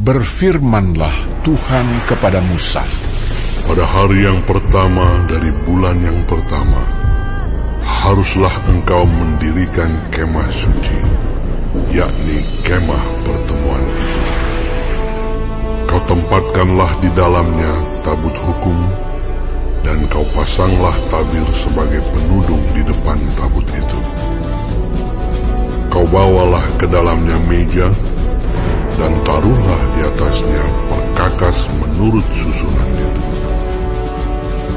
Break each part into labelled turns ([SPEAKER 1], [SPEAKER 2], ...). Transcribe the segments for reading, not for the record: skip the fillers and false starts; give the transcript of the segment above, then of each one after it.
[SPEAKER 1] Berfirmanlah Tuhan kepada Musa,
[SPEAKER 2] pada hari yang pertama dari bulan yang pertama, haruslah engkau mendirikan kemah suci, yakni kemah pertemuan itu. Kau tempatkanlah di dalamnya tabut hukum, dan kau pasanglah tabir sebagai penudung di depan tabut itu. Kau bawalah ke dalamnya meja, dan taruhlah di atasnya perkakas menurut susunannya.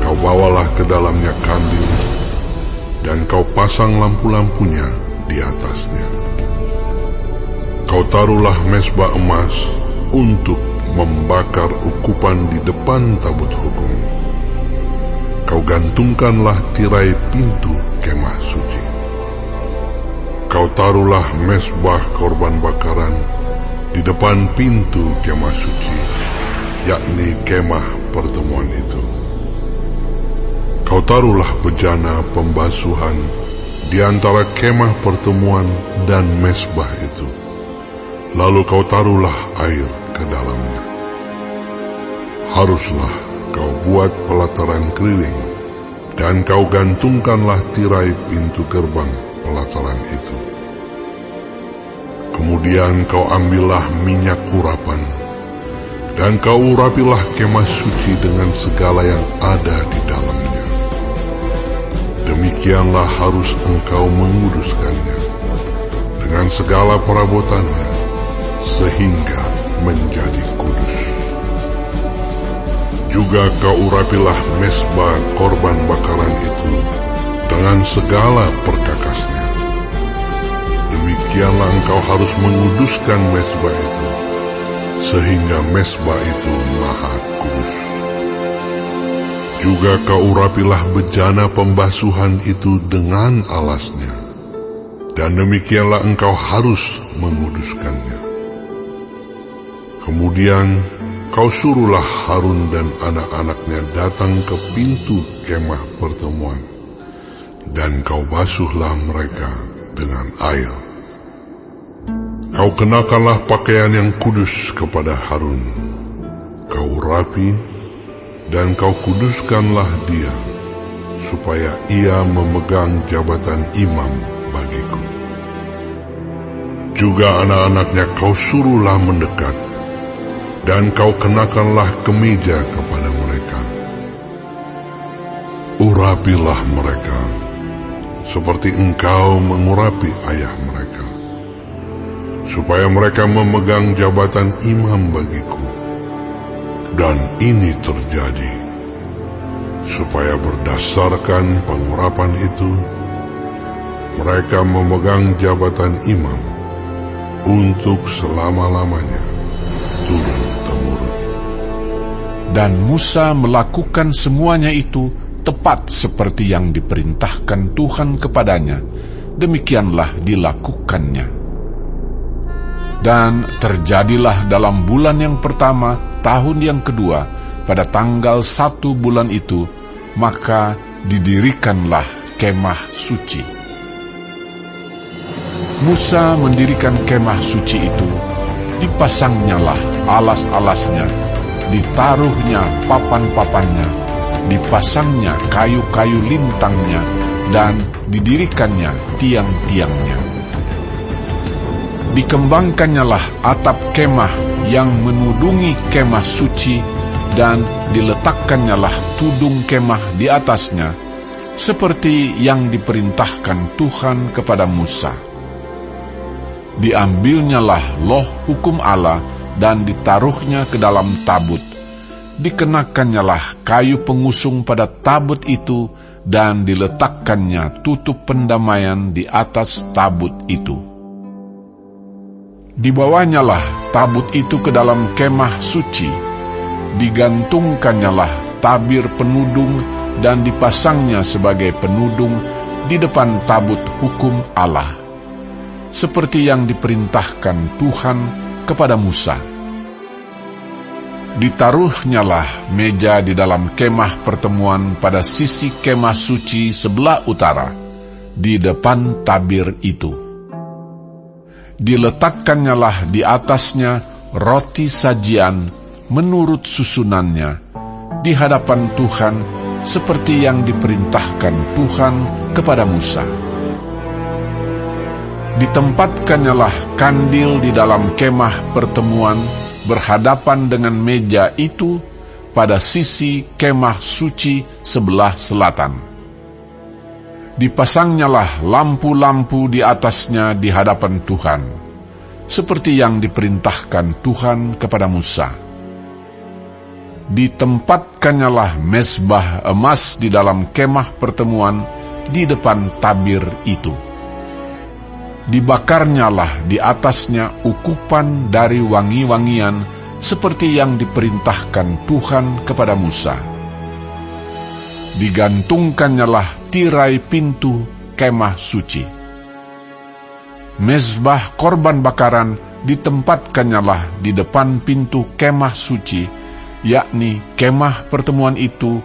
[SPEAKER 2] Kau bawalah ke dalamnya kandil, dan kau pasang lampu-lampunya di atasnya. Kau taruhlah mezbah emas untuk membakar ukupan di depan tabut hukum. Kau gantungkanlah tirai pintu kemah suci. Kau taruhlah mezbah korban bakaran di depan pintu kemah suci, yakni kemah pertemuan itu. Kau taruhlah bejana pembasuhan di antara kemah pertemuan dan mezbah itu. Lalu kau taruhlah air ke dalamnya. Haruslah kau buat pelataran keliling, dan kau gantungkanlah tirai pintu gerbang pelataran itu. Kemudian kau ambillah minyak urapan, dan kau urapilah kemah suci dengan segala yang ada di dalamnya. Demikianlah harus engkau menguduskannya dengan segala perabotannya, sehingga menjadi kudus. Juga kau urapilah mezbah korban bakaran itu dengan segala perkakasnya. Demikianlah engkau harus menguduskan mezbah itu, sehingga mezbah itu maha kudus. Juga kau urapilah bejana pembasuhan itu dengan alasnya, dan demikianlah engkau harus menguduskannya. Kemudian kau suruhlah Harun dan anak-anaknya datang ke pintu kemah pertemuan, dan kau basuhlah mereka dengan air. Kau kenakanlah pakaian yang kudus kepada Harun. Kau urapi dan kau kuduskanlah dia, supaya ia memegang jabatan imam bagiku. Juga anak-anaknya kau suruhlah mendekat, dan kau kenakanlah kemeja kepada mereka. Urapilah mereka, seperti engkau mengurapi ayah mereka, supaya mereka memegang jabatan imam bagiku. Dan ini terjadi, supaya berdasarkan pengurapan itu, mereka memegang jabatan imam untuk selama-lamanya, turun-temurun.
[SPEAKER 1] Dan Musa melakukan semuanya itu tepat seperti yang diperintahkan Tuhan kepadanya, demikianlah dilakukannya. Dan terjadilah dalam bulan yang pertama, tahun yang kedua, pada tanggal 1 bulan itu, maka didirikanlah kemah suci. Musa mendirikan kemah suci itu, dipasangnyalah alas-alasnya, ditaruhnya papan-papannya, dipasangnya kayu-kayu lintangnya, dan didirikannya tiang-tiangnya. Dikembangkannyalah atap kemah yang menudungi kemah suci, dan diletakkannya tudung kemah di atasnya, seperti yang diperintahkan Tuhan kepada Musa. Diambilnyalah loh hukum Allah, dan ditaruhnya ke dalam tabut. Dikenakannyalah kayu pengusung pada tabut itu, dan diletakkannya tutup pendamaian di atas tabut itu. Dibawanyalah tabut itu ke dalam kemah suci, digantungkannyalah tabir penudung, dan dipasangnya sebagai penudung di depan tabut hukum Allah, seperti yang diperintahkan Tuhan kepada Musa. Ditaruhnyalah meja di dalam kemah pertemuan pada sisi kemah suci sebelah utara, di depan tabir itu. Diletakkannya di atasnya roti sajian menurut susunannya di hadapan Tuhan seperti yang diperintahkan Tuhan kepada Musa. Ditempatkannya kandil di dalam kemah pertemuan berhadapan dengan meja itu pada sisi kemah suci sebelah selatan. Dipasangnyalah lampu-lampu di atasnya di hadapan Tuhan, seperti yang diperintahkan Tuhan kepada Musa. Ditempatkannya mezbah emas di dalam kemah pertemuan di depan tabir itu. Dibakarnyalah di atasnya ukupan dari wangi-wangian seperti yang diperintahkan Tuhan kepada Musa. Digantungkannyalah tirai pintu kemah suci. Mezbah korban bakaran ditempatkannyalah di depan pintu kemah suci, yakni kemah pertemuan itu,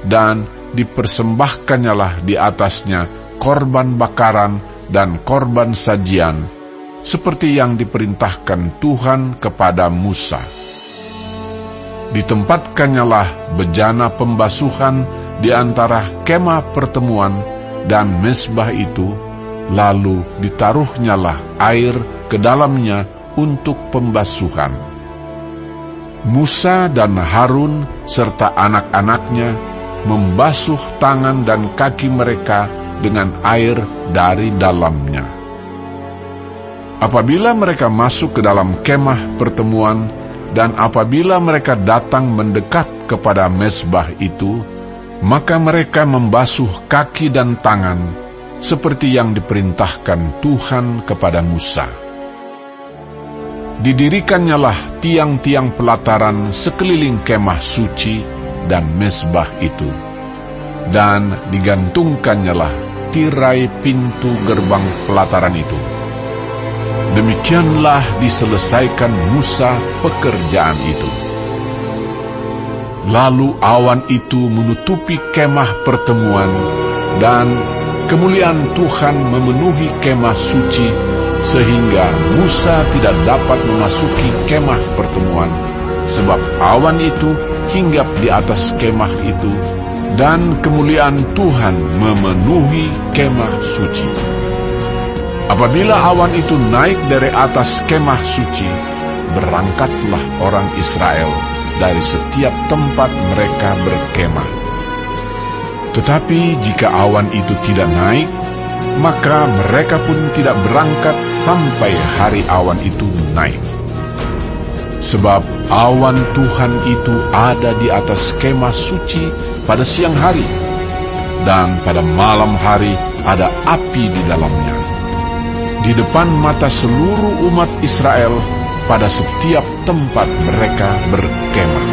[SPEAKER 1] dan dipersembahkannyalah di atasnya korban bakaran dan korban sajian, seperti yang diperintahkan Tuhan kepada Musa. Ditempatkannyalah bejana pembasuhan di antara kemah pertemuan dan mezbah itu, lalu ditaruhnyalah air ke dalamnya untuk pembasuhan. Musa dan Harun serta anak-anaknya membasuh tangan dan kaki mereka dengan air dari dalamnya. Apabila mereka masuk ke dalam kemah pertemuan dan apabila mereka datang mendekat kepada mezbah itu, maka mereka membasuh kaki dan tangan seperti yang diperintahkan Tuhan kepada Musa. Didirikannya tiang-tiang pelataran sekeliling kemah suci dan mezbah itu, dan digantungkannya tirai pintu gerbang pelataran itu. Demikianlah diselesaikan Musa pekerjaan itu. Lalu awan itu menutupi kemah pertemuan, dan kemuliaan Tuhan memenuhi kemah suci, sehingga Musa tidak dapat memasuki kemah pertemuan, sebab awan itu hinggap di atas kemah itu, dan kemuliaan Tuhan memenuhi kemah suci. Apabila awan itu naik dari atas kemah suci, berangkatlah orang Israel dari setiap tempat mereka berkemah. Tetapi jika awan itu tidak naik, maka mereka pun tidak berangkat sampai hari awan itu naik. Sebab awan Tuhan itu ada di atas kemah suci pada siang hari, dan pada malam hari ada api di dalamnya, di depan mata seluruh umat Israel pada setiap tempat mereka berkemah.